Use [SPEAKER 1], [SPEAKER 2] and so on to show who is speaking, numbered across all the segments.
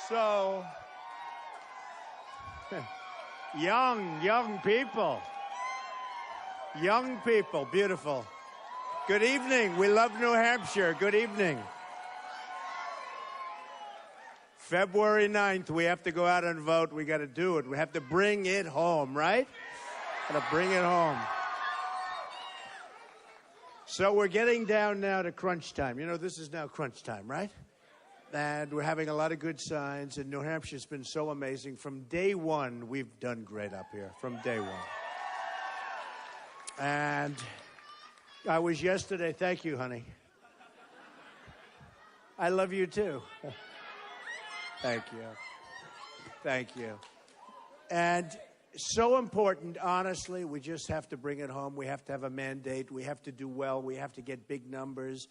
[SPEAKER 1] So, young people. Young people, beautiful. Good evening. We love New Hampshire. Good evening. February 9th, we have to go out and vote. We got to do it. We have to bring it home, right? Got to bring it home. So we're getting down now to crunch time. You know, this is now crunch time, right? And we're having a lot of good signs, and New Hampshire's been so amazing. From day one, we've done great up here, from day one. And I was yesterday, thank you, honey. I love you too. Thank you. Thank you. And so important, honestly, we just have to bring it home. We have to have a mandate. We have to do well. We have to get big numbers.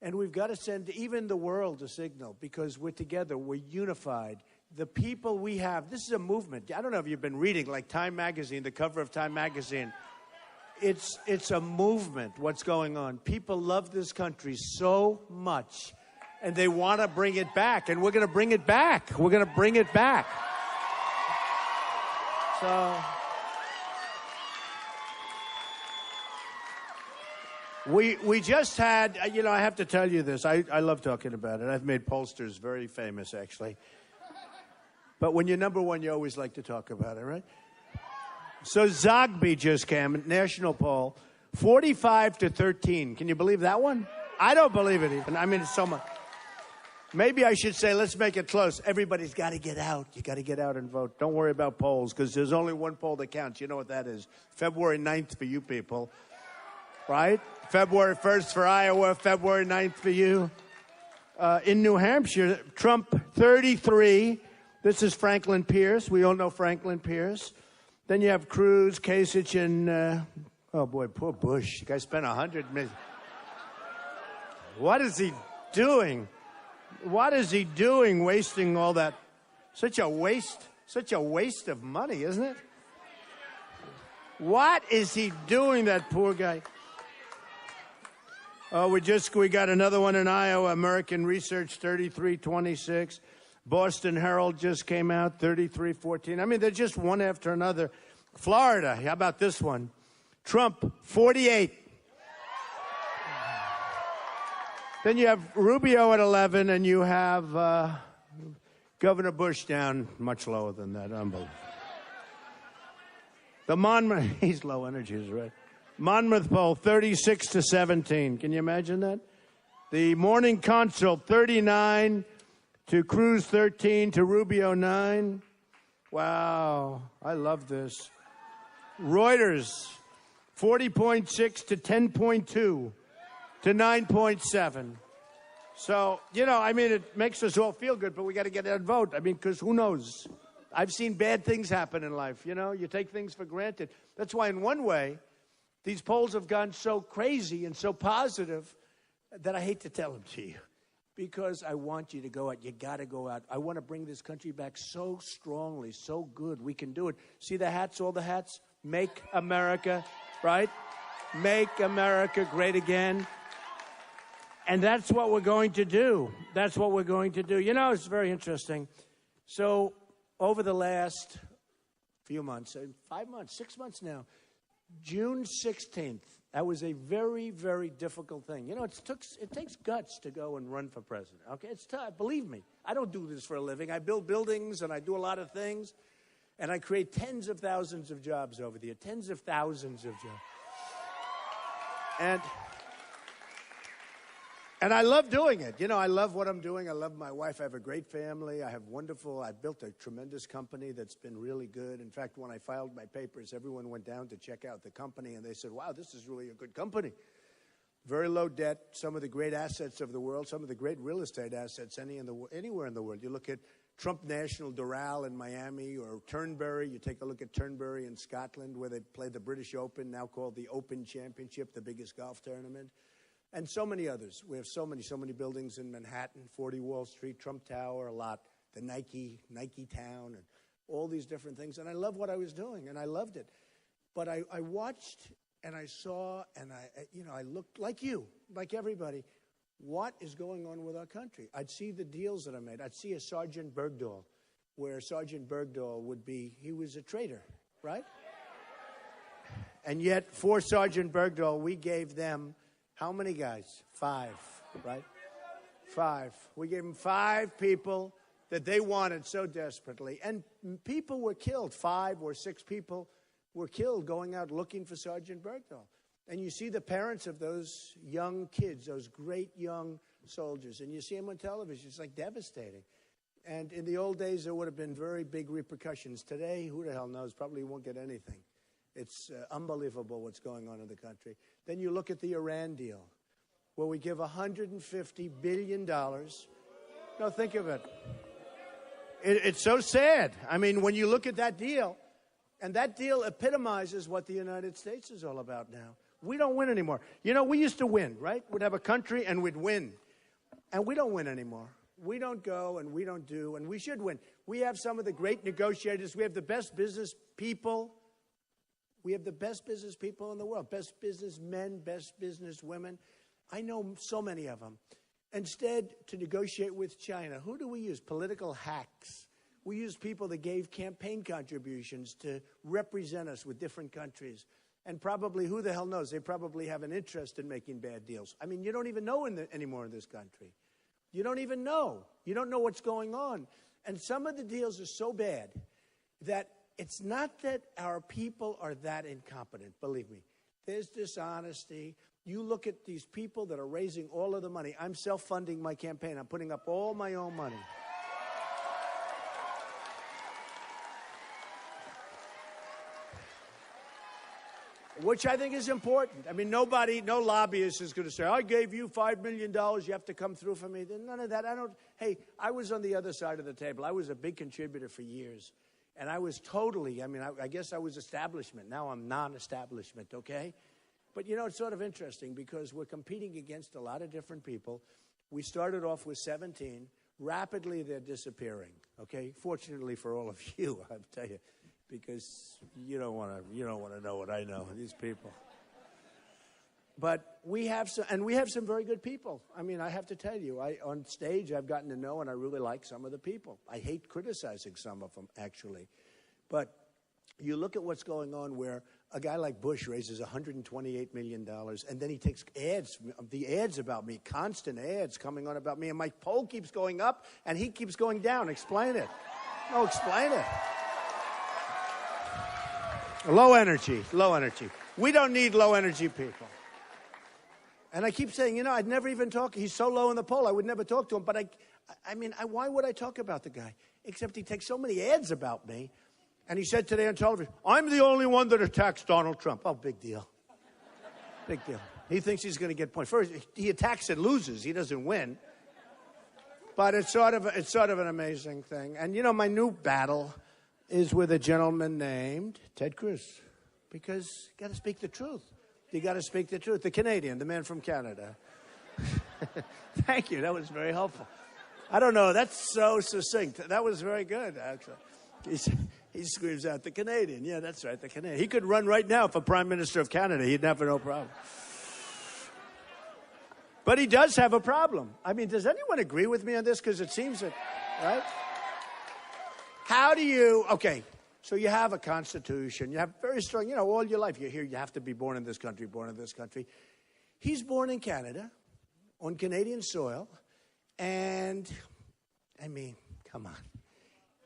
[SPEAKER 1] And we've got to send even the world a signal because we're together. We're unified. The people we have, this is a movement. I don't know if you've been reading, like Time Magazine, the cover of Time Magazine. It's a movement, what's going on. People love this country so much, and they want to bring it back, and we're going to bring it back. We're going to bring it back. So we just had, you know, I have to tell you this. I love talking about it. I've made pollsters very famous, actually. But when you're number one, you always like to talk about it, right? So Zogby just came, national poll, 45-13. Can you believe that one? I don't believe it even. I mean, it's so much. Maybe I should say, let's make it close. Everybody's got to get out. You got to get out and vote. Don't worry about polls, because there's only one poll that counts. You know what that is. February 9th for you people, right? February 1st for Iowa, February 9th for you. In New Hampshire, Trump 33. This is Franklin Pierce. We all know Franklin Pierce. Then you have Cruz, Kasich, and, oh boy, poor Bush. The guy spent $100 million. What is he doing? What is he doing wasting all that? Such a waste of money, isn't it? What is he doing, that poor guy? Oh, we got another one in Iowa, American Research 33-26. Boston Herald just came out, 33-14. I mean, they're just one after another. Florida, how about this one? Trump, 48. Then you have Rubio at 11, and you have Governor Bush down much lower than that. Unbelievable. The Monmouth, he's low energy, is right. Monmouth poll, 36-17. Can you imagine that? The Morning Consult, 39 to Cruz, 13 to Rubio, 9. Wow, I love this. Reuters, 40.6 to 10.2 to 9.7. So, you know, I mean, it makes us all feel good, but we got to get out and vote. I mean, because who knows? I've seen bad things happen in life, you know? You take things for granted. That's why, in one way, these polls have gone so crazy and so positive that I hate to tell them to you. Because I want you to go out. You got to go out. I want to bring this country back so strongly, so good. We can do it. See the hats, all the hats? Make America, right? Make America great again. And that's what we're going to do. That's what we're going to do. You know, it's very interesting. So over the last few months, 5 months, 6 months now, June 16th, that was a very, very difficult thing. You know, it takes guts to go and run for president, okay? It's tough. Believe me, I don't do this for a living. I build buildings, and I do a lot of things, and I create tens of thousands of jobs over the year, tens of thousands of jobs. And I love doing it. You know, I love what I'm doing. I love my wife. I have a great family. I built a tremendous company that's been really good. In fact, when I filed my papers, everyone went down to check out the company, and they said, wow, this is really a good company. Very low debt, some of the great assets of the world, some of the great real estate assets anywhere in the world. You look at Trump National Doral in Miami, or Turnberry. You take a look at Turnberry in Scotland, where they play the British Open, now called the Open Championship, the biggest golf tournament. And so many others. We have so many buildings in Manhattan, 40 Wall Street, Trump Tower, a lot, the Nike Town, and all these different things. And I love what I was doing, and I loved it. But I watched, and I saw, and I looked like you, like everybody. what is going on with our country. I'd see the deals that I made. I'd see a Sergeant Bergdahl, where Sergeant Bergdahl would be, he was a traitor, right? And yet, for Sergeant Bergdahl, we gave them, how many guys? 5, right? 5. We gave them 5 people that they wanted so desperately. And people were killed. 5 or 6 people were killed going out looking for Sergeant Bergdahl. And you see the parents of those young kids, those great young soldiers, and you see them on television. It's like devastating. And in the old days, there would have been very big repercussions. Today, who the hell knows? Probably won't get anything. It's unbelievable what's going on in the country. Then you look at the Iran deal, where we give $150 billion. No, think of it. It's so sad. I mean, when you look at that deal, and that deal epitomizes what the United States is all about now. We don't win anymore. You know, we used to win, right? We'd have a country and we'd win. And we don't win anymore. We don't go and we don't do, and we should win. We have some of the great negotiators. We have the best business people. We have the best business people in the world, best businessmen, best business women. I know so many of them. Instead, to negotiate with China, who do we use? Political hacks. We use people that gave campaign contributions to represent us with different countries. And probably, who the hell knows, they probably have an interest in making bad deals. I mean, you don't even know anymore in this country. You don't even know. You don't know what's going on. And some of the deals are so bad that it's not that our people are that incompetent, believe me. There's dishonesty. You look at these people that are raising all of the money. I'm self-funding my campaign. I'm putting up all my own money. Which I think is important. I mean, no lobbyist is going to say, I gave you $5 million, you have to come through for me. None of that. Hey, I was on the other side of the table. I was a big contributor for years. And I was totally, I guess I was establishment. Now I'm non-establishment, okay? But, you know, it's sort of interesting because we're competing against a lot of different people. We started off with 17. Rapidly, they're disappearing, okay? Fortunately for all of you, I tell you. Because you don't want to know what I know, these people. But we have some very good people. I mean, I have to tell you, on stage I've gotten to know and I really like some of the people. I hate criticizing some of them, actually. But you look at what's going on where a guy like Bush raises $128 million and then he takes the ads about me, constant ads coming on about me, and my poll keeps going up and he keeps going down. Explain it. No, explain it. Low energy. We don't need low energy people. And I keep saying, you know, I'd never even talk. He's so low in the poll, I would never talk to him. But why would I talk about the guy? Except he takes so many ads about me. And he said today on television, I'm the only one that attacks Donald Trump. Oh, big deal. Big deal. He thinks he's going to get points. First, he attacks and loses. He doesn't win. But it's sort of an amazing thing. And, you know, my new battle is with a gentleman named Ted Cruz, because you got to speak the truth. You got to speak the truth. The Canadian, the man from Canada. Thank you. That was very helpful. I don't know. That's so succinct. That was very good, actually. He screams out, the Canadian. Yeah, that's right, the Canadian. He could run right now for Prime Minister of Canada. He'd have no problem. But he does have a problem. I mean, does anyone agree with me on this? Because it seems that, right? How do you, okay, so you have a constitution, you have very strong, you know, all your life, you're here, you have to be born in this country, He's born in Canada, on Canadian soil, and, I mean, come on.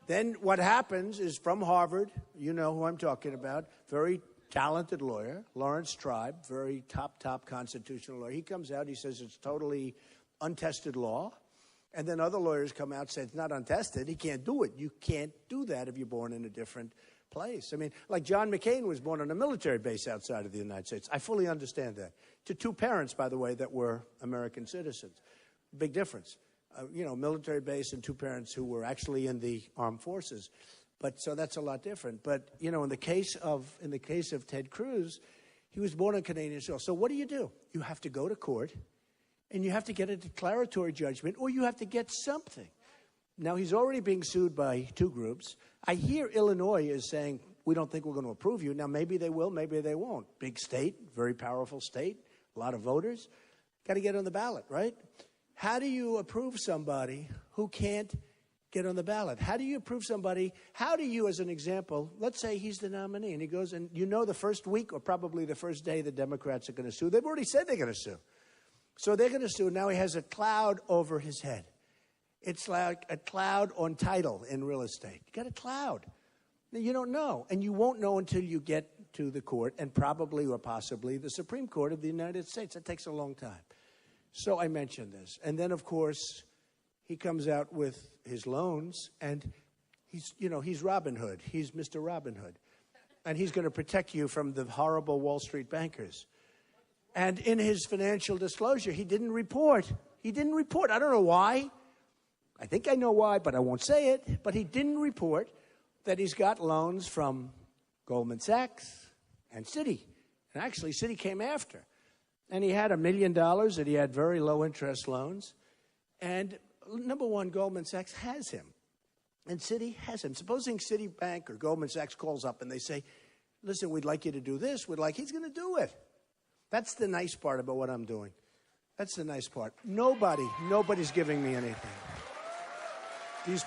[SPEAKER 1] Then what happens is from Harvard, you know who I'm talking about, very talented lawyer, Lawrence Tribe, very top constitutional lawyer. He comes out, he says it's totally untested law. And then other lawyers come out and say, it's not untested. He can't do it. You can't do that if you're born in a different place. I mean, like John McCain was born on a military base outside of the United States. I fully understand that. To 2 parents, by the way, that were American citizens. Big difference. You know, military base and 2 parents who were actually in the armed forces. But so that's a lot different. But, you know, in the case of Ted Cruz, he was born on Canadian soil. So what do? You have to go to court. And you have to get a declaratory judgment, or you have to get something. Now, he's already being sued by 2 groups. I hear Illinois is saying, we don't think we're going to approve you. Now, maybe they will, maybe they won't. Big state, very powerful state, a lot of voters. Got to get on the ballot, right? How do you approve somebody who can't get on the ballot? How do you approve somebody? How do you, as an example, let's say he's the nominee, and he goes, and you know the first week or probably the first day the Democrats are going to sue. They've already said they're going to sue. So they're going to sue. Now he has a cloud over his head. It's like a cloud on title in real estate. You got a cloud. Now, you don't know, and you won't know until you get to the court and probably or possibly the Supreme Court of the United States. That takes a long time. So I mentioned this. And then, of course, he comes out with his loans, and he's Robin Hood. He's Mr. Robin Hood. And he's going to protect you from the horrible Wall Street bankers. And in his financial disclosure, he didn't report. He didn't report. I don't know why. I think I know why, but I won't say it. But he didn't report that he's got loans from Goldman Sachs and Citi. And actually, Citi came after. And he had $1 million that he had very low interest loans. And number one, Goldman Sachs has him. And Citi has him. Supposing Citibank or Goldman Sachs calls up and they say, listen, we'd like you to do this. He's going to do it. That's the nice part about what I'm doing. That's the nice part. Nobody's giving me anything. These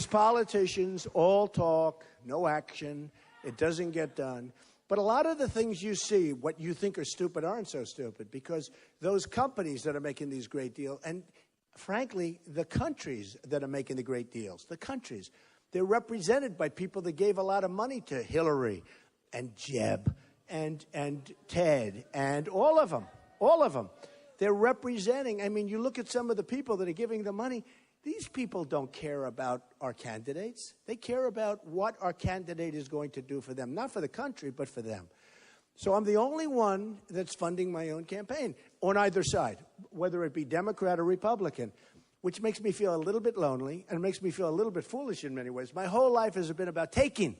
[SPEAKER 1] politicians all talk, no action. It doesn't get done. But a lot of the things you see, what you think are stupid, aren't so stupid, because those companies that are making these great deals, and frankly, the countries that are making the great deals, they're represented by people that gave a lot of money to Hillary and Jeb and Ted and all of them. They're representing, I mean, you look at some of the people that are giving the money, these people don't care about our candidates. They care about what our candidate is going to do for them, not for the country, but for them. So I'm the only one that's funding my own campaign on either side, whether it be Democrat or Republican, which makes me feel a little bit lonely and makes me feel a little bit foolish in many ways. My whole life has been about taking.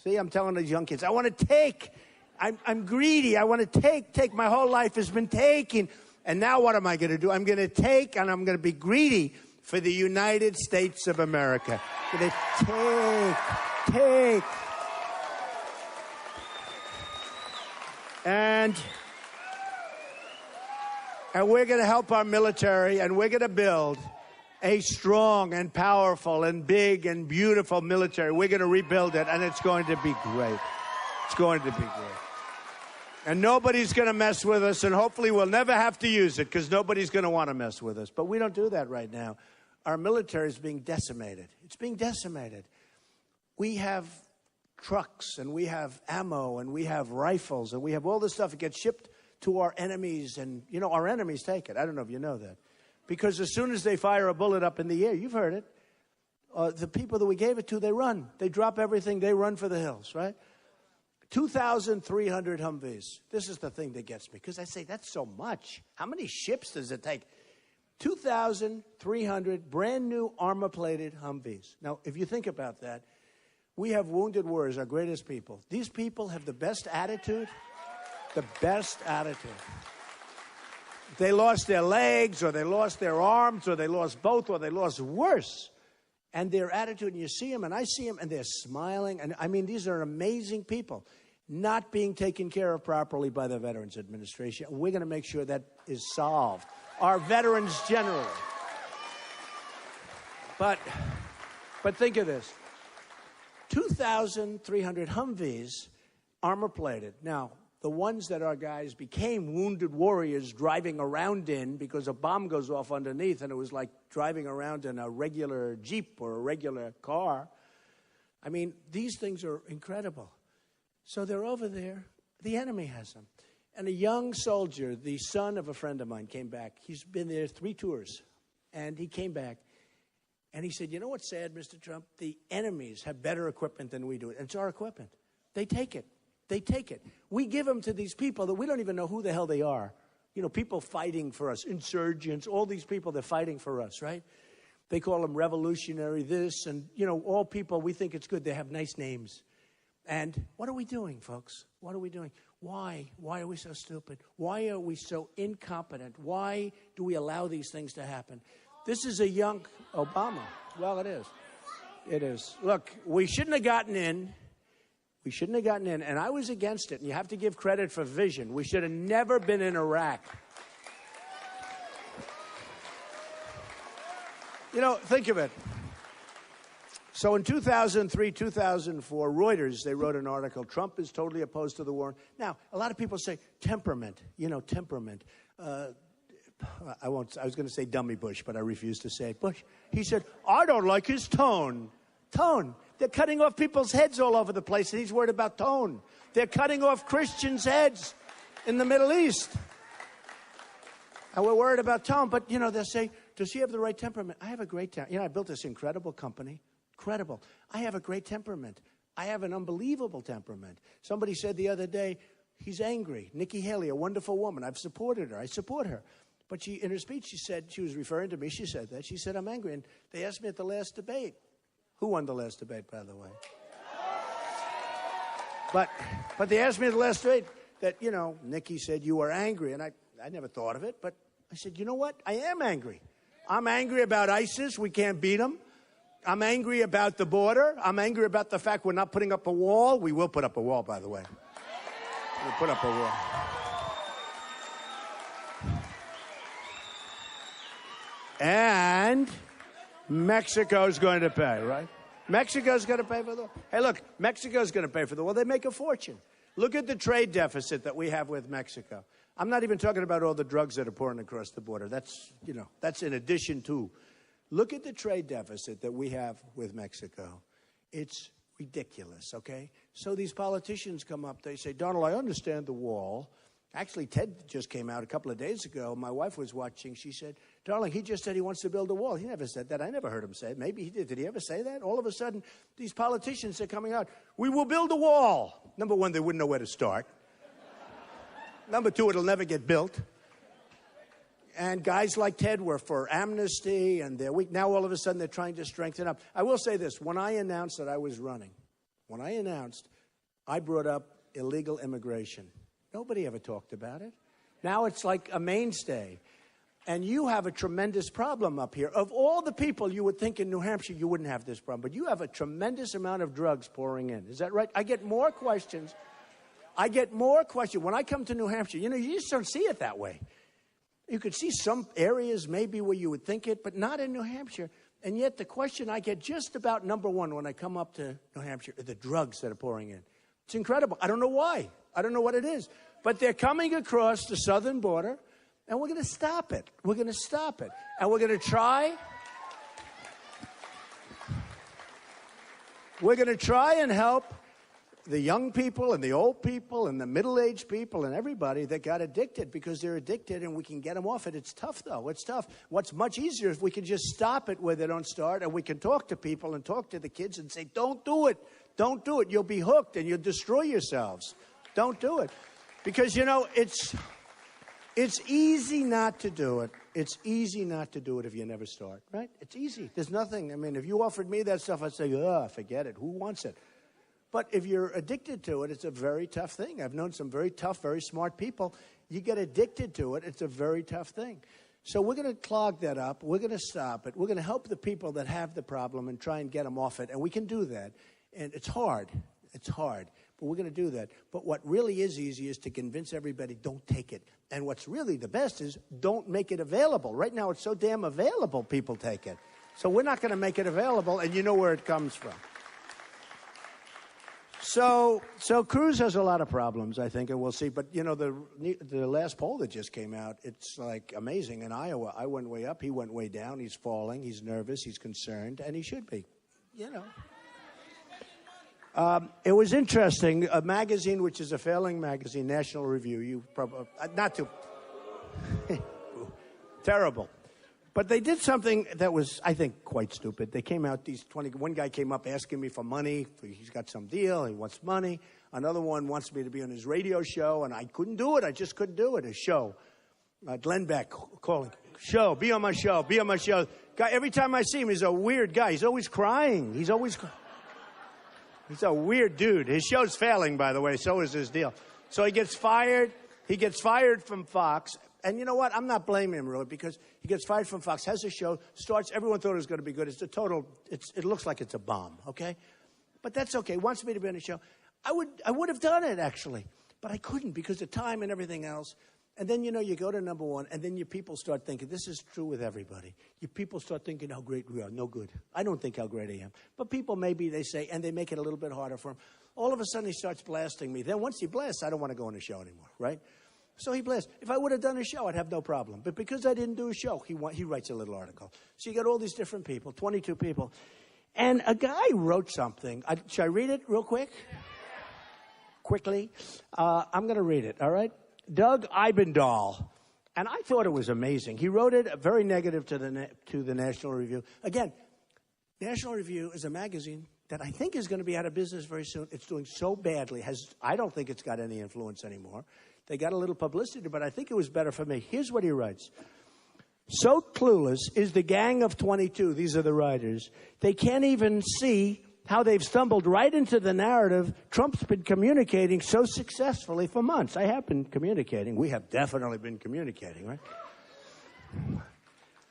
[SPEAKER 1] See, I'm telling these young kids, I want to take. I'm greedy. I want to take. My whole life has been taking. And now what am I going to do? I'm going to take, and I'm going to be greedy for the United States of America. I'm going to take. And we're going to help our military, and we're going to build a strong and powerful and big and beautiful military. We're going to rebuild it, and it's going to be great. It's going to be great. And nobody's going to mess with us, and hopefully we'll never have to use it because nobody's going to want to mess with us. But we don't do that right now. Our military is being decimated. It's being decimated. We have trucks, and we have ammo, and we have rifles, and we have all this stuff that gets shipped to our enemies, and, our enemies take it. I don't know if you know that. Because as soon as they fire a bullet up in the air, you've heard it, the people that we gave it to, they run. They drop everything. They run for the hills, right? 2,300 Humvees. This is the thing that gets me, because I say, that's so much. How many ships does it take? 2,300 brand new armor-plated Humvees. Now, if you think about that, we have wounded warriors, our greatest people. These people have the best attitude, They lost their legs, or they lost their arms, or they lost both, or they lost worse. And their attitude, and you see them, and I see them, and they're smiling. And I mean, these are amazing people not being taken care of properly by the Veterans Administration. We're going to make sure that is solved. Our veterans generally. But think of this. 2,300 Humvees, armor-plated. Now, the ones that our guys became wounded warriors driving around in because a bomb goes off underneath, and it was like driving around in a regular Jeep or a regular car. I mean, these things are incredible. So they're over there. The enemy has them. And a young soldier, the son of a friend of mine, came back. He's been there 3 tours. And he came back. And he said, you know what's sad, Mr. Trump? The enemies have better equipment than we do. And it's our equipment. They take it. We give them to these people that we don't even know who the hell they are. People fighting for us, insurgents, all these people, they're fighting for us, right? They call them revolutionary this, and, all people, we think it's good. They have nice names. And what are we doing, folks? What are we doing? Why? Why are we so stupid? Why are we so incompetent? Why do we allow these things to happen? This is a young Obama. Well, it is. It is. Look, we shouldn't have gotten in. We shouldn't have gotten in, and I was against it, and you have to give credit for vision. We should have never been in Iraq. You know, think of it. So in 2003, 2004, Reuters, they wrote an article, Trump is totally opposed to the war. Now, a lot of people say temperament, temperament. I was going to say dummy Bush, but I refuse to say it. Bush, he said, I don't like his tone. Tone. They're cutting off people's heads all over the place, and he's worried about tone. They're cutting off Christians' heads in the Middle East. And we're worried about tone. But, they'll say, does he have the right temperament? I have a great temperament. I built this incredible company. Incredible. I have a great temperament. I have an unbelievable temperament. Somebody said the other day, he's angry. Nikki Haley, a wonderful woman. I've supported her. I support her. But in her speech, she was referring to me. She said that. She said, I'm angry. And they asked me at the last debate. Who won the last debate, by the way? But they asked me at the last debate that, Nikki said you were angry. And I never thought of it. But I said, you know what? I am angry. I'm angry about ISIS. We can't beat them. I'm angry about the border. I'm angry about the fact we're not putting up a wall. We will put up a wall, by the way. We'll put up a wall. And Mexico's going to pay, right? Mexico's going to pay for the wall. Hey, look, Mexico's going to pay for the wall. They make a fortune. Look at the trade deficit that we have with Mexico. I'm not even talking about all the drugs that are pouring across the border. That's, that's in addition to. Look at the trade deficit that we have with Mexico. It's ridiculous, okay? So these politicians come up, they say, Donald, I understand the wall. Actually, Ted just came out a couple of days ago. My wife was watching. She said, darling, he just said he wants to build a wall. He never said that. I never heard him say it. Maybe he did. Did he ever say that? All of a sudden, these politicians are coming out. We will build a wall. Number one, they wouldn't know where to start. Number two, it'll never get built. And guys like Ted were for amnesty, and they're weak. Now, all of a sudden, they're trying to strengthen up. I will say this. When I announced that I was running, I brought up illegal immigration. Nobody ever talked about it. Now it's like a mainstay. And you have a tremendous problem up here. Of all the people you would think in New Hampshire, you wouldn't have this problem. But you have a tremendous amount of drugs pouring in. Is that right? I get more questions. When I come to New Hampshire, you just don't see it that way. You could see some areas maybe where you would think it, but not in New Hampshire. And yet the question I get just about number one when I come up to New Hampshire are the drugs that are pouring in. It's incredible. I don't know why. I don't know what it is. But they're coming across the southern border, and we're going to stop it. We're going to stop it. And we're going to try. We're going to try and help the young people and the old people and the middle-aged people and everybody that got addicted because they're addicted, and we can get them off it. It's tough, though. It's tough. What's much easier if we can just stop it where they don't start, and we can talk to people and talk to the kids and say, don't do it. Don't do it. You'll be hooked, and you'll destroy yourselves. Don't do it. Because, it's easy not to do it. It's easy not to do it if you never start, right? It's easy. There's nothing. I mean, if you offered me that stuff, I'd say, forget it. Who wants it? But if you're addicted to it, it's a very tough thing. I've known some very tough, very smart people. You get addicted to it, it's a very tough thing. So we're going to clog that up. We're going to stop it. We're going to help the people that have the problem and try and get them off it. And we can do that. And it's hard. It's hard. But we're going to do that. But what really is easy is to convince everybody, don't take it. And what's really the best is don't make it available. Right now it's so damn available, people take it. So we're not going to make it available, and you know where it comes from. So Cruz has a lot of problems, I think, and we'll see. But, the last poll that just came out, it's like amazing. In Iowa, I went way up, he went way down. He's falling, he's nervous, he's concerned, and he should be, It was interesting. A magazine, which is a failing magazine, National Review, you probably, not too, terrible. But they did something that was, I think, quite stupid. They came out, one guy came up asking me for money. He's got some deal, he wants money. Another one wants me to be on his radio show, and I couldn't do it. I just couldn't do it, his show. Glenn Beck calling, be on my show, be on my show. Guy, every time I see him, he's a weird guy. He's always crying. He's a weird dude. His show's failing, by the way, so is his deal. So he gets fired. He gets fired from Fox. And you know what? I'm not blaming him, really, because he gets fired from Fox, has a show, starts, everyone thought it was going to be good. It looks like it's a bomb, okay? But that's okay. He wants me to be on the show.
[SPEAKER 2] I would have done it, actually. But I couldn't because of time and everything else. And then, you know, you go to number one, and then your people start thinking, this is true with everybody. Your people start thinking how great we are. No good. I don't think how great I am. But people maybe, they say, and they make it a little bit harder for him. All of a sudden, he starts blasting me. Then once he blasts, I don't want to go on a show anymore, right? So he blasts. If I would have done a show, I'd have no problem. But because I didn't do a show, he writes a little article. So you got all these different people, 22 people. And a guy wrote something. Should I read it real quick? Quickly. I'm going to read it, all right? Doug Eibendahl. And I thought it was amazing. He wrote it very negative to the National Review. Again, National Review is a magazine that I think is going to be out of business very soon. It's doing so badly. I don't think it's got any influence anymore. They got a little publicity, but I think it was better for me. Here's what he writes. So clueless is the gang of 22, these are the writers, they can't even see how they've stumbled right into the narrative Trump's been communicating so successfully for months. I have been communicating. We have definitely been communicating, right?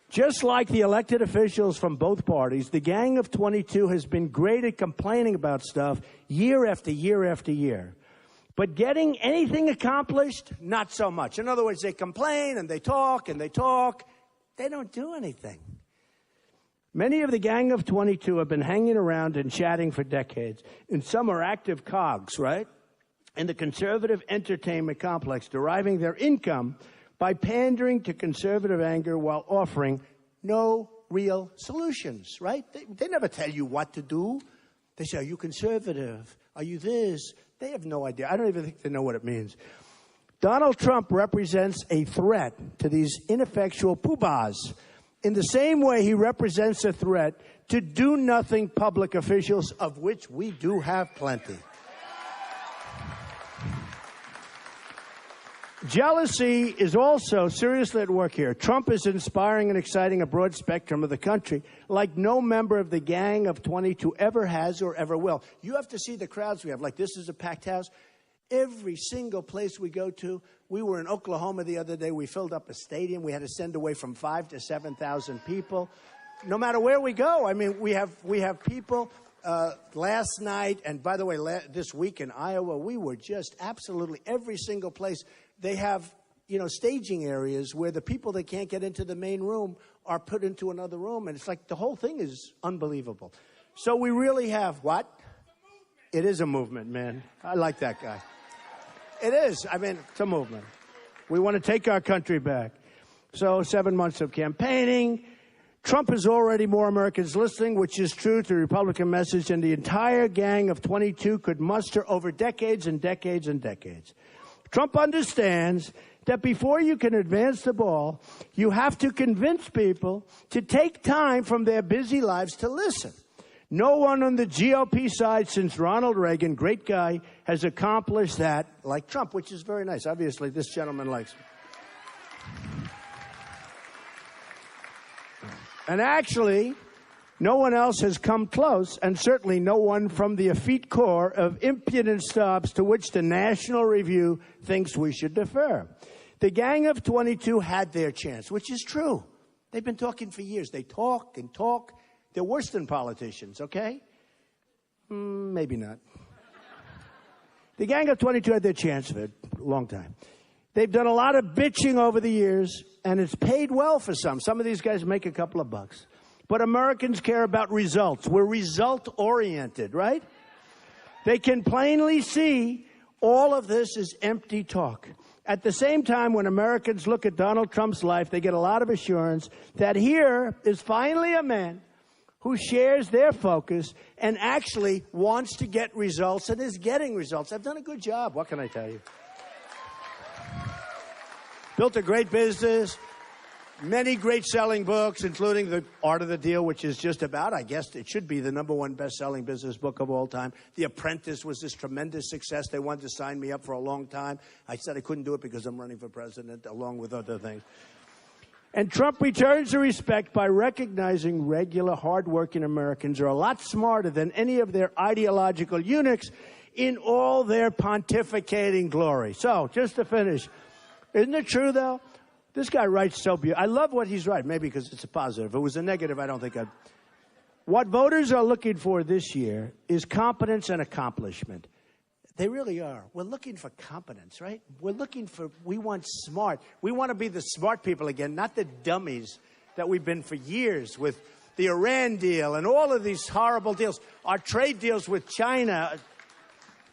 [SPEAKER 2] Just like the elected officials from both parties, the gang of 22 has been great at complaining about stuff year after year after year. But getting anything accomplished, not so much. In other words, they complain and they talk and they talk. They don't do anything. Many of the gang of 22 have been hanging around and chatting for decades. And some are active cogs, right? In the conservative entertainment complex, deriving their income by pandering to conservative anger while offering no real solutions, right? They never tell you what to do. They say, are you conservative? Are you this? They have no idea. I don't even think they know what it means. Donald Trump represents a threat to these ineffectual poobahs in the same way he represents a threat to do-nothing public officials, of which we do have plenty. Jealousy is also seriously at work here. Trump is inspiring and exciting a broad spectrum of the country like no member of the gang of 22 ever has or ever will. You have to see the crowds we have. Like, this is a packed house. Every single place we go to, we were in Oklahoma the other day. We filled up a stadium. We had to send away from 5,000 to 7,000 people. No matter where we go, I mean, we have people. Last night, and by the way, this week in Iowa, we were just absolutely every single place. They have, you know, staging areas where the people that can't get into the main room are put into another room, and it's like the whole thing is unbelievable. So we really have what? It is a movement, man. I like that guy. It is. I mean, it's a movement. We want to take our country back. So 7 months of campaigning. Trump has already more Americans listening, which is true to the Republican message, and the entire gang of 22 could muster over decades and decades and decades. Trump understands that before you can advance the ball, you have to convince people to take time from their busy lives to listen. No one on the GOP side since Ronald Reagan, great guy, has accomplished that like Trump, which is very nice. Obviously, this gentleman likes him. And actually, no one else has come close, and certainly no one from the effete core of impudent snobs to which the National Review thinks we should defer. The gang of 22 had their chance, which is true. They've been talking for years. They talk and talk. They're worse than politicians, okay? Maybe not. The gang of 22 had their chance for a long time. They've done a lot of bitching over the years, and it's paid well for some. Some of these guys make a couple of bucks. But Americans care about results. We're result-oriented, right? They can plainly see all of this is empty talk. At the same time, when Americans look at Donald Trump's life, they get a lot of assurance that here is finally a man who shares their focus and actually wants to get results and is getting results. I've done a good job. What can I tell you? Built a great business, many great selling books, including The Art of the Deal, which is just about, I guess it should be the #1 best-selling business book of all time. The Apprentice was this tremendous success. They wanted to sign me up for a long time. I said I couldn't do it because I'm running for president, along with other things. And Trump returns the respect by recognizing regular, hardworking Americans are a lot smarter than any of their ideological eunuchs in all their pontificating glory. So, just to finish, isn't it true, though? This guy writes so beautiful. I love what he's writing, maybe because it's a positive. If it was a negative, I don't think I'd. What voters are looking for this year is competence and accomplishment. They really are. We're looking for competence, right? We want smart. We want to be the smart people again, not the dummies that we've been for years with the Iran deal and all of these horrible deals. Our trade deals with China.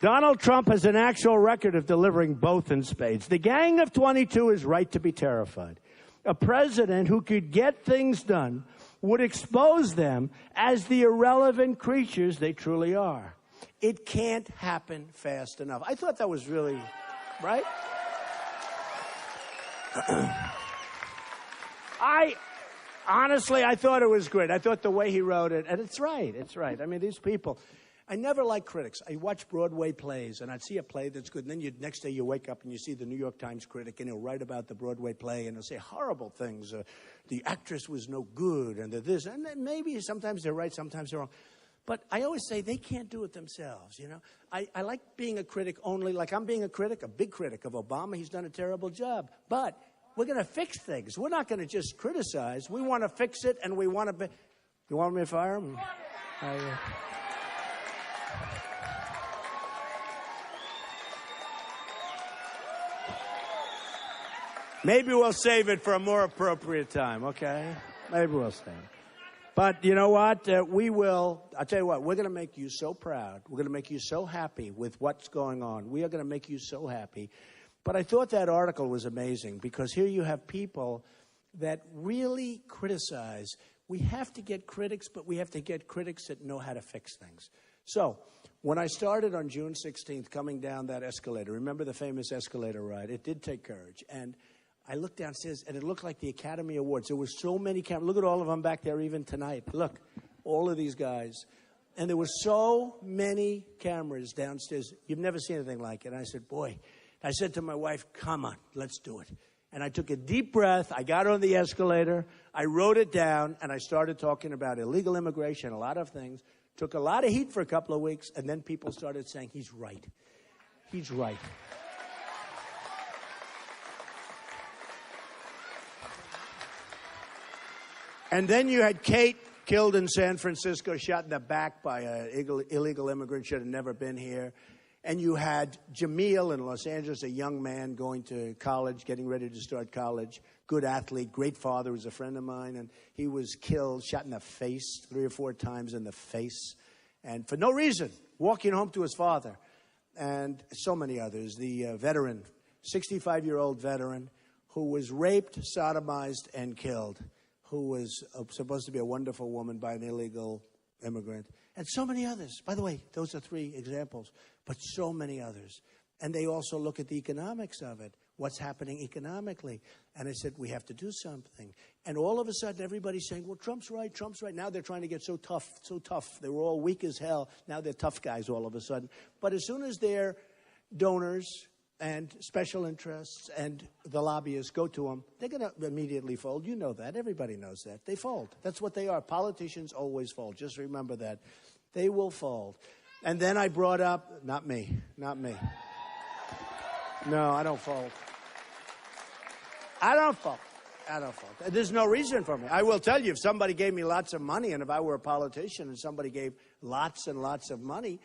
[SPEAKER 2] Donald Trump has an actual record of delivering both in spades. The Gang of 22 is right to be terrified. A president who could get things done would expose them as the irrelevant creatures they truly are. It can't happen fast enough. I thought that was really, right? Honestly, I thought it was great. I thought the way he wrote it, and it's right. I mean, these people, I never like critics. I watch Broadway plays, and I'd see a play that's good, and then next day you wake up and you see the New York Times critic, and he'll write about the Broadway play, and he'll say horrible things. The actress was no good, and this, and then maybe sometimes they're right, sometimes they're wrong. But I always say they can't do it themselves, you know. I like being a critic only, like I'm being a critic, a big critic of Obama. He's done a terrible job. But we're going to fix things. We're not going to just criticize. We want to fix it, and we want to be... You want me to fire him? Maybe we'll save it for a more appropriate time, okay? Maybe we'll save it. But you know what? We will. I'll tell you what. We're going to make you so proud. We're going to make you so happy with what's going on. We are going to make you so happy. But I thought that article was amazing because here you have people that really criticize. We have to get critics, but we have to get critics that know how to fix things. So when I started on June 16th coming down that escalator, remember the famous escalator ride? It did take courage. And I looked downstairs, and it looked like the Academy Awards. There were so many cameras. Look at all of them back there even tonight. Look, all of these guys. And there were so many cameras downstairs. You've never seen anything like it. And I said, boy, I said to my wife, come on, let's do it. And I took a deep breath. I got on the escalator. I wrote it down, and I started talking about illegal immigration, a lot of things. Took a lot of heat for a couple of weeks, and then people started saying, he's right. He's right. And then you had Kate killed in San Francisco, shot in the back by an illegal immigrant, should have never been here. And you had Jamil in Los Angeles, a young man going to college, getting ready to start college. Good athlete, great father, was a friend of mine. And he was killed, shot in the face 3 or 4 times in the face. And for no reason, walking home to his father. And so many others. The veteran, 65-year-old veteran, who was raped, sodomized, and killed, who was supposed to be a wonderful woman by an illegal immigrant. And so many others. By the way, those are 3 examples, but so many others. And they also look at the economics of it, what's happening economically. And I said, we have to do something. And all of a sudden, everybody's saying, well, Trump's right, Trump's right. Now they're trying to get so tough, so tough. They were all weak as hell. Now they're tough guys all of a sudden. But as soon as their donors and special interests and the lobbyists go to them, they're going to immediately fold. You know that. Everybody knows that. They fold. That's what they are. Politicians always fold. Just remember that. They will fold. And then I brought up, not me. No, I don't fold. I don't fold. There's no reason for me. I will tell you, if somebody gave me lots of money, and if I were a politician and somebody gave lots and lots of money,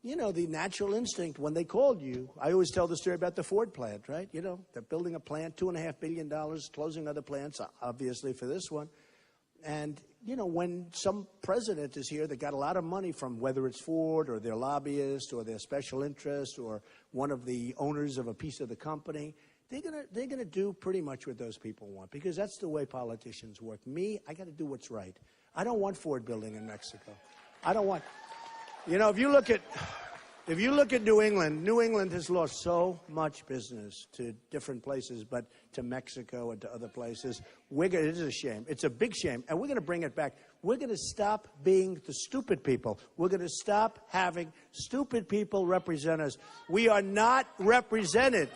[SPEAKER 2] you know, the natural instinct when they called you, I always tell the story about the Ford plant, right? You know, they're building a plant, $2.5 billion, closing other plants, obviously, for this one. And, you know, when some president is here that got a lot of money from whether it's Ford or their lobbyist or their special interest or one of the owners of a piece of the company, they're gonna do pretty much what those people want because that's the way politicians work. Me, I got to do what's right. I don't want Ford building in Mexico. I don't want... You know, if you look at New England has lost so much business to different places, but to Mexico and to other places. It is a shame. It's a big shame, and we're going to bring it back. We're going to stop being the stupid people. We're going to stop having stupid people represent us. We are not represented.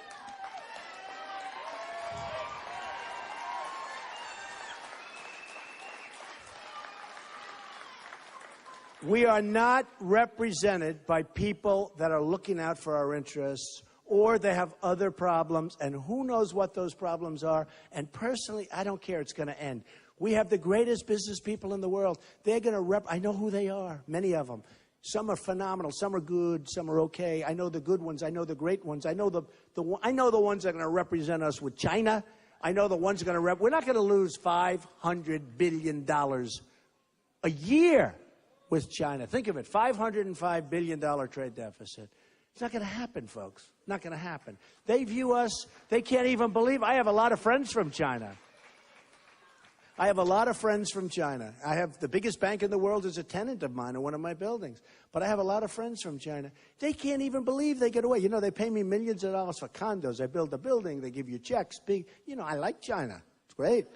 [SPEAKER 2] We are not represented by people that are looking out for our interests, or they have other problems, and who knows what those problems are. And personally, I don't care. It's going to end. We have the greatest business people in the world. They're going to I know who they are, many of them. Some are phenomenal. Some are good. Some are okay. I know the good ones. I know the great ones. I know the ones that are going to represent us with China. I know the ones that are going to we're not going to lose $500 billion a year with China. Think of it, $505 billion trade deficit. It's not going to happen, folks. Not going to happen. They view us, they can't even believe. I have a lot of friends from China. I have the biggest bank in the world is a tenant of mine in one of my buildings. But I have a lot of friends from China. They can't even believe they get away. You know, they pay me millions of dollars for condos. I build a building. They give you checks. I like China. It's great.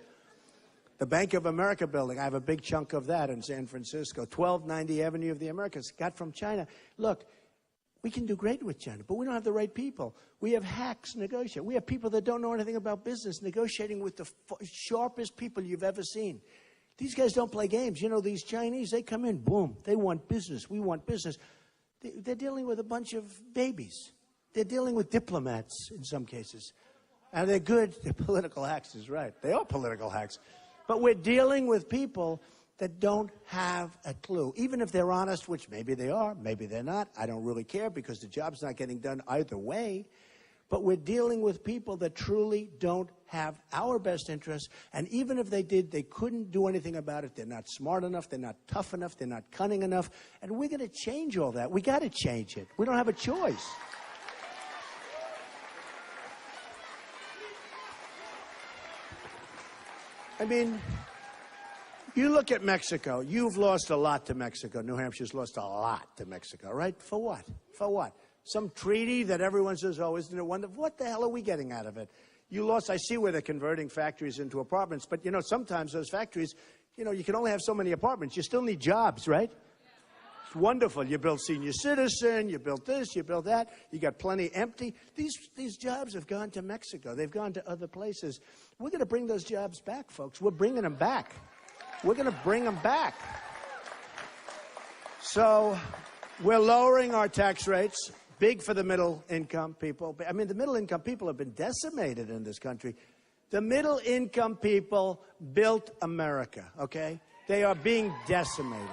[SPEAKER 2] The Bank of America building, I have a big chunk of that in San Francisco. 1290 Avenue of the Americas, got from China. Look, we can do great with China, but we don't have the right people. We have hacks negotiating. We have people that don't know anything about business negotiating with the sharpest people you've ever seen. These guys don't play games. You know, these Chinese, they come in, boom, they want business. We want business. They're dealing with a bunch of babies. They're dealing with diplomats in some cases. And they're good. They're political hacks, is right. They are political hacks. But we're dealing with people that don't have a clue. Even if they're honest, which maybe they are, maybe they're not. I don't really care because the job's not getting done either way. But we're dealing with people that truly don't have our best interests. And even if they did, they couldn't do anything about it. They're not smart enough. They're not tough enough. They're not cunning enough. And we're going to change all that. We got to change it. We don't have a choice. I mean, you look at Mexico. You've lost a lot to Mexico. New Hampshire's lost a lot to Mexico, right? For what? For what? Some treaty that everyone says, oh, isn't it wonderful? What the hell are we getting out of it? You lost, I see where they're converting factories into apartments, but, you know, sometimes those factories, you know, you can only have so many apartments. You still need jobs, right? It's wonderful. You build senior citizen, you build this, you build that. You got plenty empty. These jobs have gone to Mexico. They've gone to other places. We're going to bring those jobs back, folks. We're bringing them back. We're going to bring them back. So we're lowering our tax rates. Big for the middle-income people. I mean, the middle-income people have been decimated in this country. The middle-income people built America, okay? They are being decimated.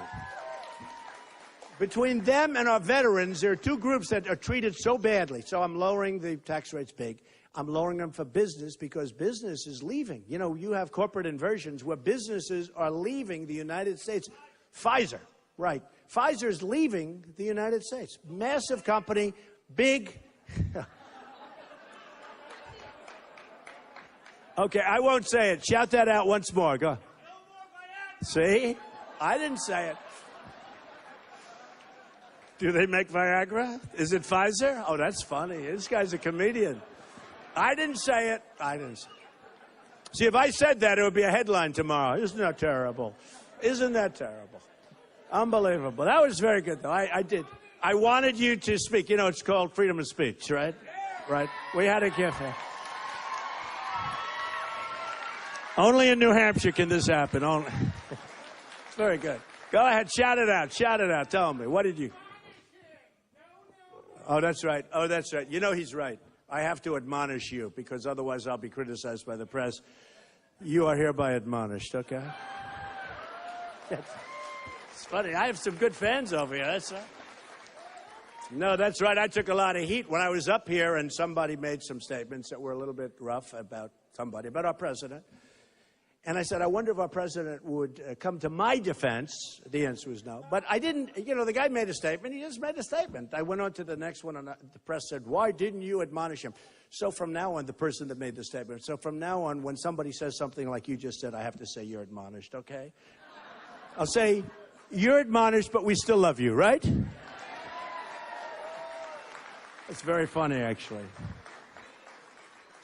[SPEAKER 2] Between them and our veterans, there are two groups that are treated so badly. So I'm lowering the tax rates big. I'm lowering them for business because business is leaving. You know, you have corporate inversions where businesses are leaving the United States. Pfizer, right. Pfizer's leaving the United States. Massive company, big. Okay, I won't say it. Shout that out once more. Go. See? I didn't say it. Do they make Viagra? Is it Pfizer? Oh, that's funny. This guy's a comedian. I didn't say it. I didn't say it. See, if I said that, it would be a headline tomorrow. Isn't that terrible? Isn't that terrible? Unbelievable. That was very good, though. I did. I wanted you to speak. You know, it's called freedom of speech, right? Right. We had a gift. Only in New Hampshire can this happen. Only. Very good. Go ahead. Shout it out. Shout it out. Tell me. What did you? Oh, that's right. Oh, that's right. You know he's right. I have to admonish you because otherwise I'll be criticized by the press. You are hereby admonished, okay? It's funny. I have some good fans over here. That's right. No, that's right. I took a lot of heat when I was up here and somebody made some statements that were a little bit rough about somebody, about our president. And I said, I wonder if our president would come to my defense. The answer was no. But I didn't, you know, the guy made a statement. He just made a statement. I went on to the next one, and the press said, why didn't you admonish him? So from now on, the person that made the statement, so from now on, when somebody says something like you just said, I have to say you're admonished, okay? I'll say, you're admonished, but we still love you, right? It's very funny, actually.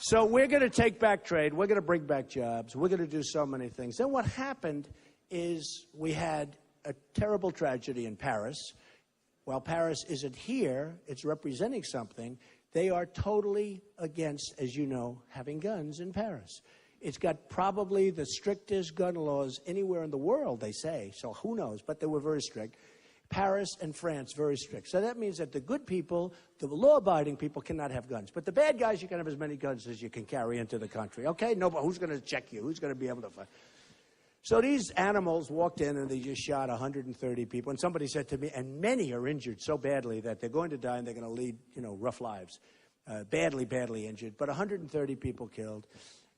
[SPEAKER 2] So we're going to take back trade. We're going to bring back jobs. We're going to do so many things. Then what happened is we had a terrible tragedy in Paris. While Paris isn't here, it's representing something. They are totally against, as you know, having guns in Paris. It's got probably the strictest gun laws anywhere in the world, they say. So who knows? But they were very strict. Paris and France, very strict. So that means that the good people, the law-abiding people, cannot have guns. But the bad guys, you can have as many guns as you can carry into the country. Okay? No, but who's going to check you? Who's going to be able to fight? So these animals walked in and they just shot 130 people. And somebody said to me, and many are injured so badly that they're going to die and they're going to lead, rough lives. Badly, badly injured. But 130 people killed.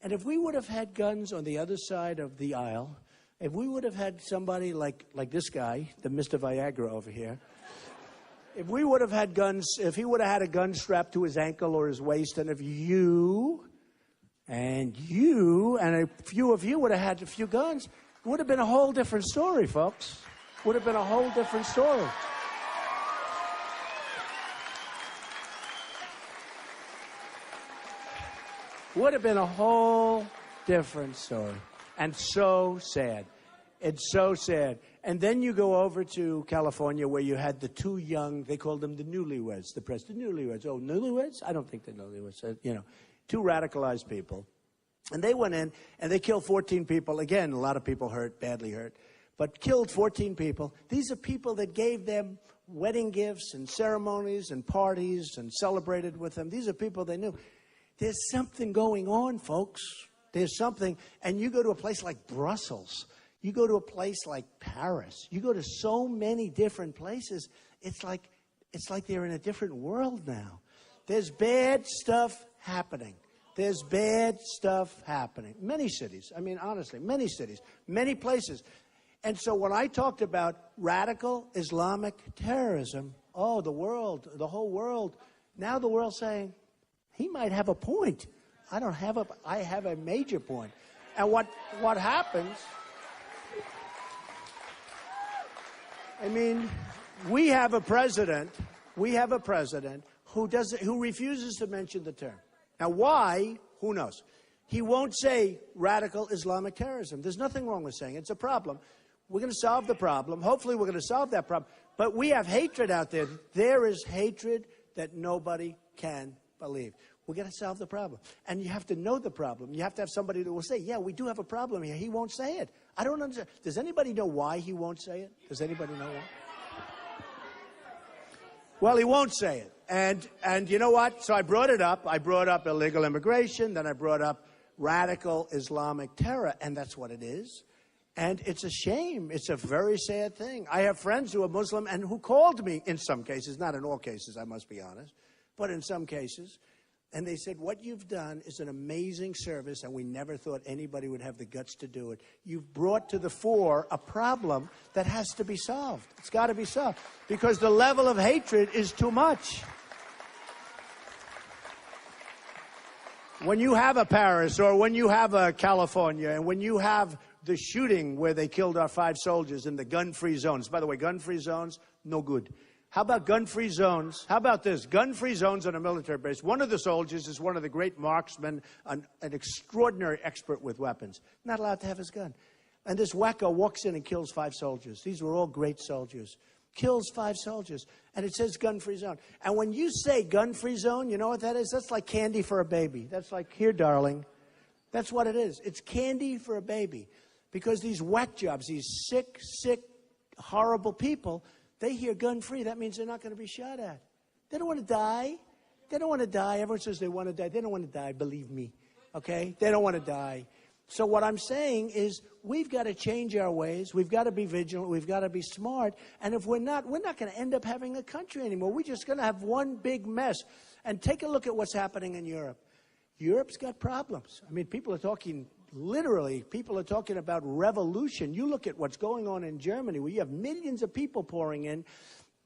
[SPEAKER 2] And if we would have had guns on the other side of the aisle, if we would have had somebody like this guy, the Mr. Viagra over here, if we would have had guns, if he would have had a gun strapped to his ankle or his waist, and if you and a few of you would have had a few guns, it would have been a whole different story, folks. Would have been a whole different story. Would have been a whole different story. And so sad. It's so sad. And then you go over to California where you had the two young, they called them the newlyweds, the press, the newlyweds. Oh, newlyweds? I don't think they're newlyweds. Two radicalized people. And they went in and they killed 14 people. Again, a lot of people hurt, badly hurt, but killed 14 people. These are people that gave them wedding gifts and ceremonies and parties and celebrated with them. These are people they knew. There's something going on, folks. There's something. And you go to a place like Brussels. You go to a place like Paris. You go to so many different places. It's like they're in a different world now. There's bad stuff happening. There's bad stuff happening. Many cities. I mean, honestly, many cities, many places. And so when I talked about radical Islamic terrorism, oh, the whole world, now the world's saying, he might have a point. I have a major point. And what happens, I mean, we have a president who refuses to mention the term. Now, why? Who knows? He won't say radical Islamic terrorism. There's nothing wrong with saying it. It's a problem. We're going to solve the problem. Hopefully, we're going to solve that problem. But we have hatred out there. There is hatred that nobody can believe. We're going to solve the problem. And you have to know the problem. You have to have somebody that will say, yeah, we do have a problem here. He won't say it. I don't understand. Does anybody know why he won't say it? Does anybody know why? Well, he won't say it. And you know what? So I brought it up. I brought up illegal immigration. Then I brought up radical Islamic terror. And that's what it is. And it's a shame. It's a very sad thing. I have friends who are Muslim and who called me in some cases, not in all cases, I must be honest, but in some cases. And they said, what you've done is an amazing service, and we never thought anybody would have the guts to do it. You've brought to the fore a problem that has to be solved. It's got to be solved because the level of hatred is too much. When you have a Paris or when you have a California and when you have the shooting where they killed our 5 soldiers in the gun-free zones. By the way, gun-free zones, no good. How about gun-free zones? How about this? Gun-free zones on a military base. One of the soldiers is one of the great marksmen, an extraordinary expert with weapons. Not allowed to have his gun. And this wacko walks in and kills 5 soldiers. These were all great soldiers. Kills 5 soldiers. And it says gun-free zone. And when you say gun-free zone, you know what that is? That's like candy for a baby. That's like, here, darling. That's what it is. It's candy for a baby. Because these whack jobs, these sick, horrible people, they hear gun-free. That means they're not going to be shot at. They don't want to die. They don't want to die. Everyone says they want to die. They don't want to die, believe me. Okay? They don't want to die. So what I'm saying is we've got to change our ways. We've got to be vigilant. We've got to be smart. And if we're not going to end up having a country anymore. We're just going to have one big mess. And take a look at what's happening in Europe. Europe's got problems. I mean, people are talking... Literally, people are talking about revolution. You look at what's going on in Germany, where you have millions of people pouring in,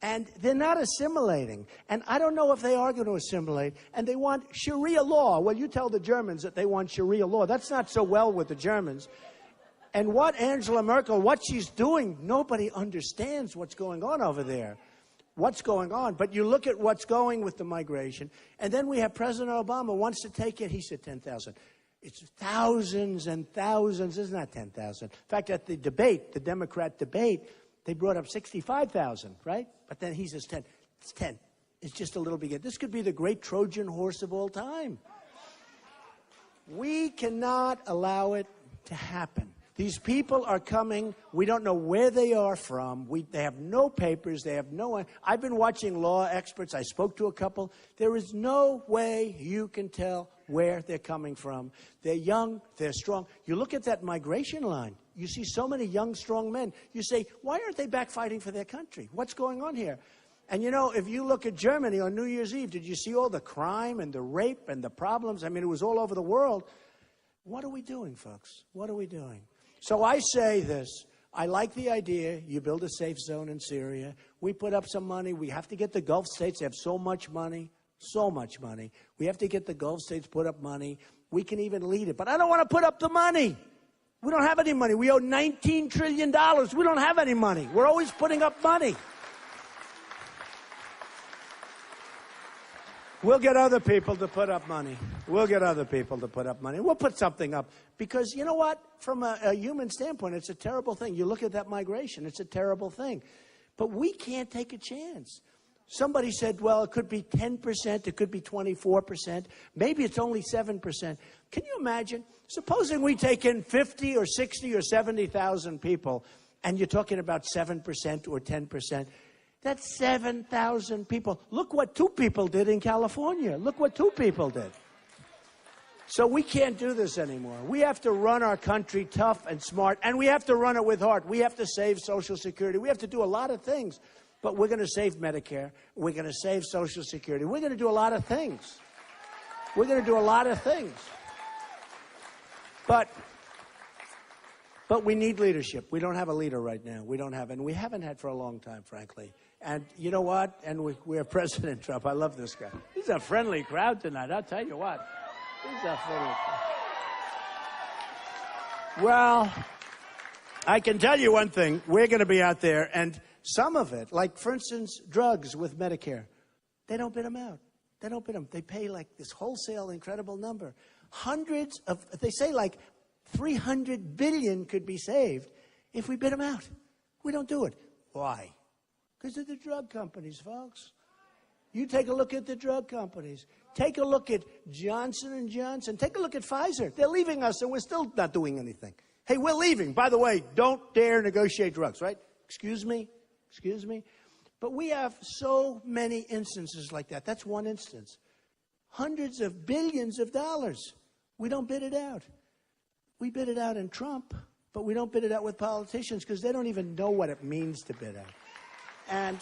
[SPEAKER 2] and they're not assimilating. And I don't know if they are going to assimilate. And they want Sharia law. Well, you tell the Germans that they want Sharia law. That's not so well with the Germans. And what Angela Merkel, what she's doing, nobody understands what's going on over there. What's going on? But you look at what's going with the migration. And then we have President Obama wants to take it. He said 10,000. It's thousands and thousands. It's not 10,000. In fact, at the debate, the Democrat debate, they brought up 65,000, right? But then he says 10. It's 10. It's just a little bit. This could be the great Trojan horse of all time. We cannot allow it to happen. These people are coming. We don't know where they are from. They have no papers. They have no one. I've been watching law experts. I spoke to a couple. There is no way you can tell where they're coming from. They're young. They're strong. You look at that migration line. You see so many young, strong men. You say, why aren't they back fighting for their country? What's going on here? And you know, if you look at Germany on New Year's Eve, did you see all the crime and the rape and the problems? I mean, it was all over the world. What are we doing, folks? What are we doing? So I say this. I like the idea. You build a safe zone in Syria. We put up some money. We have to get the Gulf states. They have so much money. So much money. We have to get the Gulf states put up money. We can even lead it. But I don't want to put up the money. We don't have any money. We owe $19 trillion. We don't have any money. We're always putting up money. We'll get other people to put up money. We'll get other people to put up money. We'll put something up. Because you know what? From a human standpoint, it's a terrible thing. You look at that migration. It's a terrible thing. But we can't take a chance. Somebody said, well, it could be 10%, it could be 24%, maybe it's only 7%. Can you imagine? Supposing we take in 50 or 60 or 70,000 people, and you're talking about 7% or 10%. That's 7,000 people. Look what 2 people did in California. Look what 2 people did. So we can't do this anymore. We have to run our country tough and smart, and we have to run it with heart. We have to save Social Security. We have to do a lot of things. But we're going to save Medicare. We're going to save Social Security. We're going to do a lot of things. We're going to do a lot of things. But we need leadership. We don't have a leader right now. We don't have, and we haven't had for a long time, frankly. And you know what? And we have President Trump. I love this guy. He's a friendly crowd tonight. I'll tell you what. He's a friendly crowd. Well, I can tell you one thing. We're going to be out there, and some of it, like, for instance, drugs with Medicare, they don't bid them out. They don't bid them. They pay, like, this wholesale incredible number. Hundreds of, they say, like, 300 billion could be saved if we bid them out. We don't do it. Why? Because of the drug companies, folks. You take a look at the drug companies. Take a look at Johnson & Johnson. Take a look at Pfizer. They're leaving us, and we're still not doing anything. Hey, we're leaving. By the way, don't dare negotiate drugs, right? Excuse me? Excuse me? But we have so many instances like that. That's one instance. Hundreds of billions of dollars. We don't bid it out. We bid it out in Trump, but we don't bid it out with politicians because they don't even know what it means to bid out. And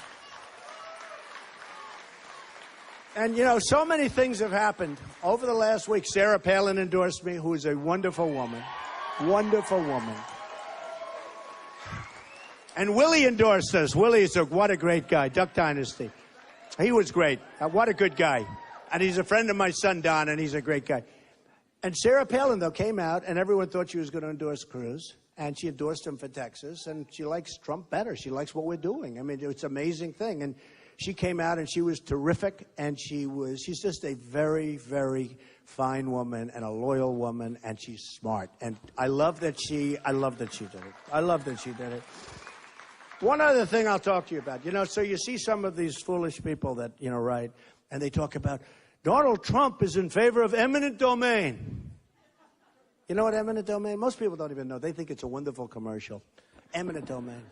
[SPEAKER 2] you know, so many things have happened. Over the last week, Sarah Palin endorsed me, who is a wonderful woman. Wonderful woman. And Willie endorsed us. Willie is what a great guy. Duck Dynasty. He was great. What a good guy. And he's a friend of my son, Don, and he's a great guy. And Sarah Palin, though, came out, and everyone thought she was going to endorse Cruz. And she endorsed him for Texas. And she likes Trump better. She likes what we're doing. I mean, it's an amazing thing. And she came out, and she was terrific. And she's just a very, very fine woman and a loyal woman. And she's smart. And I love that she did it. I love that she did it. One other thing I'll talk to you about. You know, so you see some of these foolish people that, you know, write, and they talk about, Donald Trump is in favor of eminent domain. You know what eminent domain? Most people don't even know. They think it's a wonderful commercial. Eminent domain.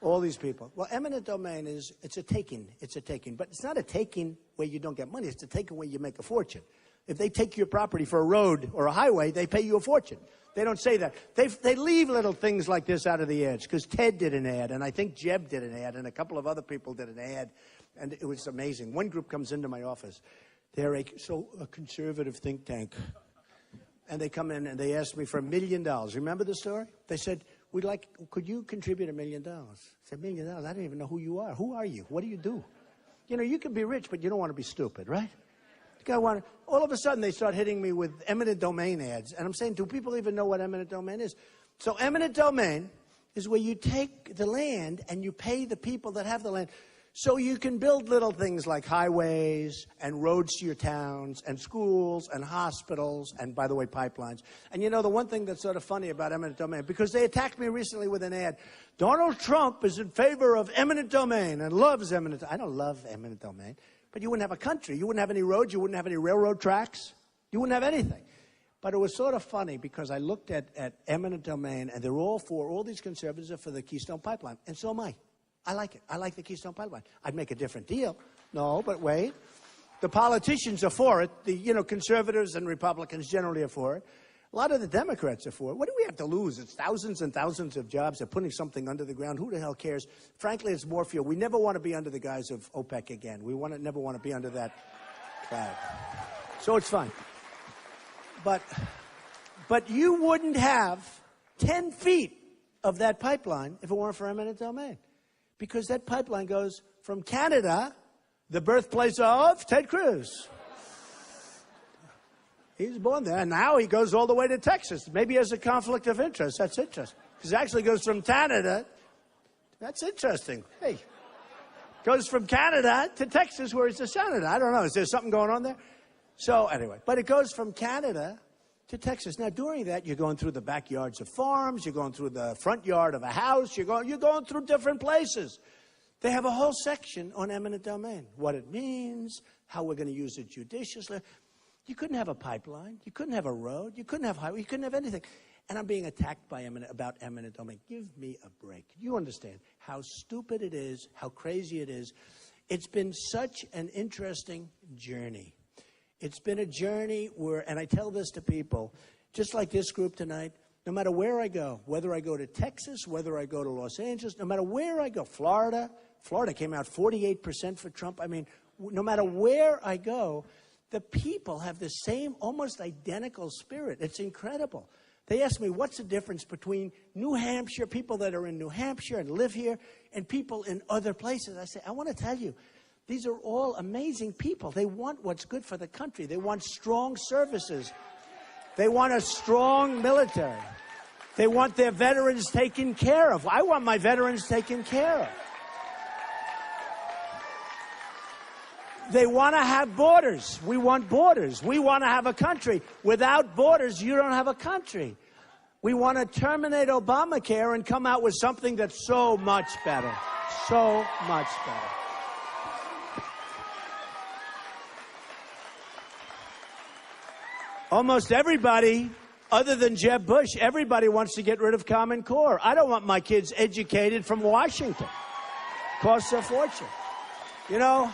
[SPEAKER 2] All these people. Well, eminent domain it's a taking. It's a taking. But it's not a taking where you don't get money. It's a taking where you make a fortune. If they take your property for a road or a highway, they pay you a fortune. They don't say that. They leave little things like this out of the ads, because Ted did an ad, and I think Jeb did an ad, and a couple of other people did an ad, and it was amazing. One group comes into my office. They're a conservative think tank. And they come in, and they asked me for $1 million. Remember the story? They said, could you contribute $1 million? I said, $1 million? I don't even know who you are. Who are you? What do you do? You know, you can be rich, but you don't want to be stupid, right? All of a sudden, they start hitting me with eminent domain ads. And I'm saying, do people even know what eminent domain is? So eminent domain is where you take the land and you pay the people that have the land. So you can build little things like highways and roads to your towns and schools and hospitals and, by the way, pipelines. And you know, the one thing that's sort of funny about eminent domain, because they attacked me recently with an ad, Donald Trump is in favor of eminent domain and loves eminent. I don't love eminent domain. But you wouldn't have a country. You wouldn't have any roads. You wouldn't have any railroad tracks. You wouldn't have anything. But it was sort of funny because I looked at eminent domain, and they're all these conservatives are for the Keystone Pipeline. And so am I. I like it. I like the Keystone Pipeline. I'd make a different deal. No, but wait. The politicians are for it. The conservatives and Republicans generally are for it. A lot of the Democrats are for it. What do we have to lose? It's thousands and thousands of jobs. They're putting something under the ground. Who the hell cares? Frankly, it's more fuel. We never want to be under the guise of OPEC again. We never want to be under that cloud. So it's fine. But you wouldn't have 10 feet of that pipeline if it weren't for eminent domain. Because that pipeline goes from Canada, the birthplace of Ted Cruz. He was born there, and now he goes all the way to Texas. Maybe he has a conflict of interest. That's interesting. Because it actually goes from Canada. That's interesting. Hey. Goes from Canada to Texas, where he's a senator. I don't know. Is there something going on there? So, anyway. But it goes from Canada to Texas. Now, during that, you're going through the backyards of farms. You're going through the front yard of a house. You're going through different places. They have a whole section on eminent domain. What it means, how we're going to use it judiciously. You couldn't have a pipeline. You couldn't have a road. You couldn't have highway. You couldn't have anything. And I'm being attacked by about eminent domain. Give me a break. You understand how stupid it is, how crazy it is. It's been such an interesting journey. It's been a journey where, and I tell this to people, just like this group tonight, no matter where I go, whether I go to Texas, whether I go to Los Angeles, no matter where I go, Florida came out 48% for Trump. I mean, no matter where I go, the people have the same, almost identical spirit. It's incredible. They ask me, what's the difference between New Hampshire, people that are in New Hampshire and live here, and people in other places? I say, I want to tell you, these are all amazing people. They want what's good for the country. They want strong services. They want a strong military. They want their veterans taken care of. I want my veterans taken care of. They want to have borders. We want borders. We want to have a country. Without borders, you don't have a country. We want to terminate Obamacare and come out with something that's so much better. So much better. Almost everybody, other than Jeb Bush, everybody wants to get rid of Common Core. I don't want my kids educated from Washington. Costs a fortune. You know,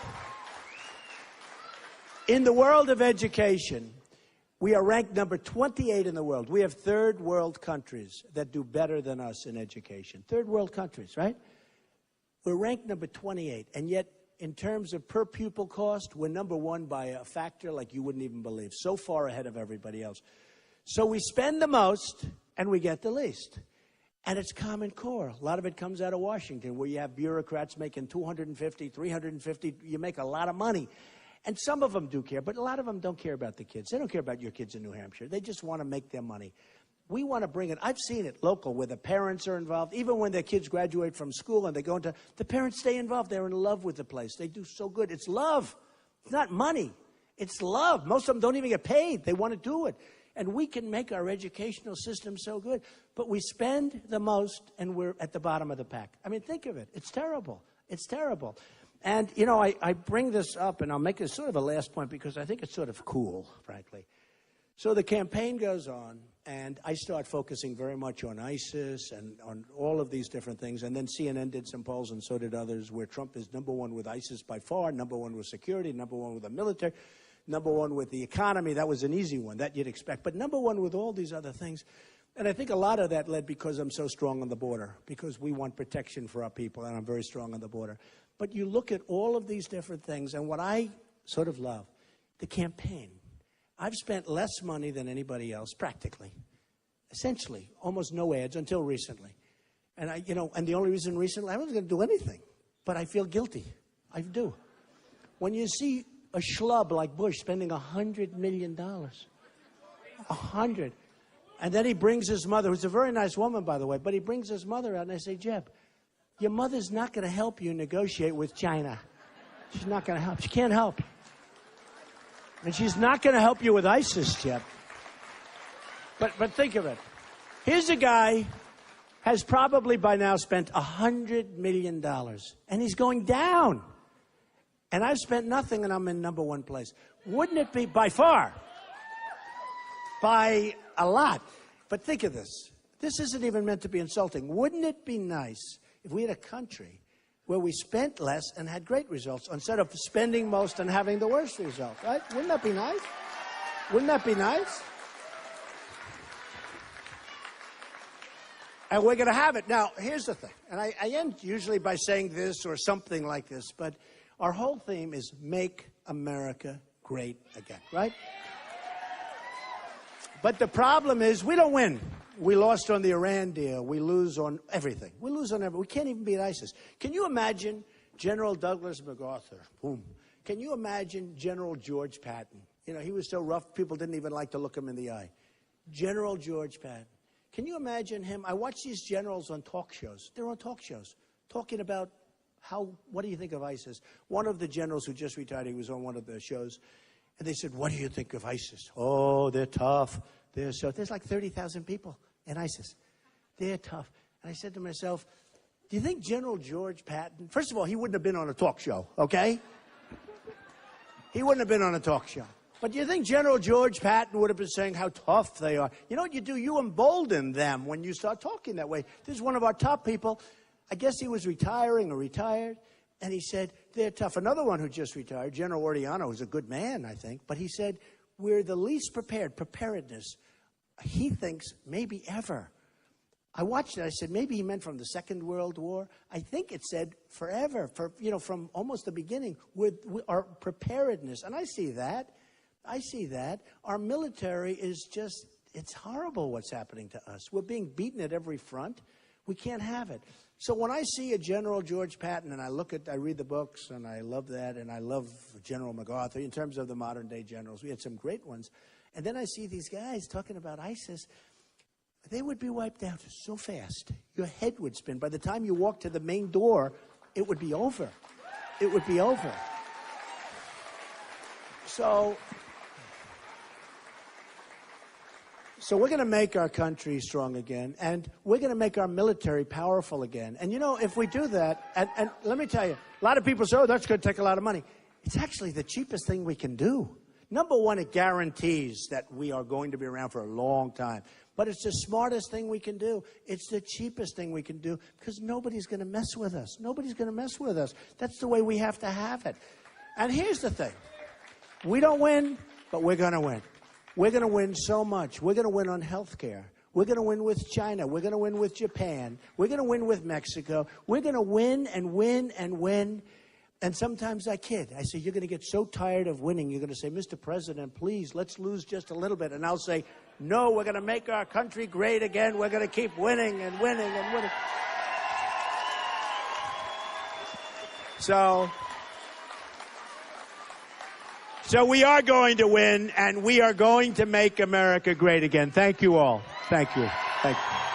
[SPEAKER 2] in the world of education, we are ranked number 28 in the world. We have third world countries that do better than us in education. Third world countries, right? We're ranked number 28, and yet in terms of per pupil cost, we're number one by a factor like you wouldn't even believe. So far ahead of everybody else. So we spend the most, and we get the least. And it's Common Core. A lot of it comes out of Washington, where you have bureaucrats making $250, $350. You make a lot of money. And some of them do care, but a lot of them don't care about the kids. They don't care about your kids in New Hampshire. They just want to make their money. We want to bring it. I've seen it local where the parents are involved. Even when their kids graduate from school and they go into, the parents stay involved. They're in love with the place. They do so good. It's love. It's not money. It's love. Most of them don't even get paid. They want to do it. And we can make our educational system so good. But we spend the most and we're at the bottom of the pack. I mean, think of it. It's terrible. It's terrible. And, you know, I bring this up, and I'll make this sort of a last point because I think it's sort of cool, frankly. So the campaign goes on, and I start focusing very much on ISIS and on all of these different things. And then CNN did some polls, and so did others, where Trump is number one with ISIS by far, number one with security, number one with the military, number one with the economy. That was an easy one. That you'd expect. But number one with all these other things. And I think a lot of that led because I'm so strong on the border, because we want protection for our people, and I'm very strong on the border. But you look at all of these different things, and what I sort of love, the campaign. I've spent less money than anybody else, practically. Essentially, almost no ads until recently. And and the only reason recently, I wasn't going to do anything. But I feel guilty. I do. When you see a schlub like Bush spending $100 million, 100, and then he brings his mother, who's a very nice woman, by the way, but he brings his mother out, and I say, Jeb, your mother's not going to help you negotiate with China. She's not going to help. She can't help. And she's not going to help you with ISIS, Jeb. But think of it. Here's a guy has probably by now spent $100 million. And he's going down. And I've spent nothing, and I'm in number one place. Wouldn't it be, by far, by a lot. But think of this. This isn't even meant to be insulting. Wouldn't it be nice if we had a country where we spent less and had great results instead of spending most and having the worst results, right? Wouldn't that be nice? Wouldn't that be nice? And we're going to have it. Now, here's the thing. And I end usually by saying this or something like this, but our whole theme is make America great again, right? But the problem is we don't win. We lost on the Iran deal. We lose on everything. We lose on everything. We can't even beat ISIS. Can you imagine General Douglas MacArthur? Boom. Can you imagine General George Patton? You know, he was so rough, people didn't even like to look him in the eye. General George Patton. Can you imagine him? I watch these generals on talk shows. They're on talk shows talking about what do you think of ISIS? One of the generals who just retired, he was on one of the shows, and they said, what do you think of ISIS? Oh, they're tough. There's like 30,000 people in ISIS. They're tough. And I said to myself, do you think General George Patton, first of all, he wouldn't have been on a talk show, okay? He wouldn't have been on a talk show. But do you think General George Patton would have been saying how tough they are? You know what you do? You embolden them when you start talking that way. This is one of our top people. I guess he was retiring or retired. And he said, they're tough. Another one who just retired, General Ordiano, who's a good man, I think. But he said, we're the least prepared, preparedness, he thinks, maybe ever. I watched it. I said, maybe he meant from the Second World War. I think it said forever, from almost the beginning, with our preparedness. And I see that. I see that. Our military is just, it's horrible what's happening to us. We're being beaten at every front. We can't have it. So when I see a General George Patton, and I read the books, and I love that, and I love General MacArthur, in terms of the modern day generals, we had some great ones. And then I see these guys talking about ISIS, they would be wiped out so fast. Your head would spin. By the time you walk to the main door, it would be over. It would be over. So we're going to make our country strong again, and we're going to make our military powerful again. And, you know, if we do that, and let me tell you, a lot of people say, oh, that's going to take a lot of money. It's actually the cheapest thing we can do. Number one, it guarantees that we are going to be around for a long time. But it's the smartest thing we can do. It's the cheapest thing we can do because nobody's going to mess with us. Nobody's going to mess with us. That's the way we have to have it. And here's the thing. We don't win, but we're going to win. We're going to win so much. We're going to win on health care. We're going to win with China. We're going to win with Japan. We're going to win with Mexico. We're going to win and win and win. And sometimes I kid. I say, you're going to get so tired of winning, you're going to say, Mr. President, please, let's lose just a little bit. And I'll say, no, we're going to make our country great again. We're going to keep winning and winning and winning. So we are going to win, and we are going to make America great again. Thank you all. Thank you. Thank you.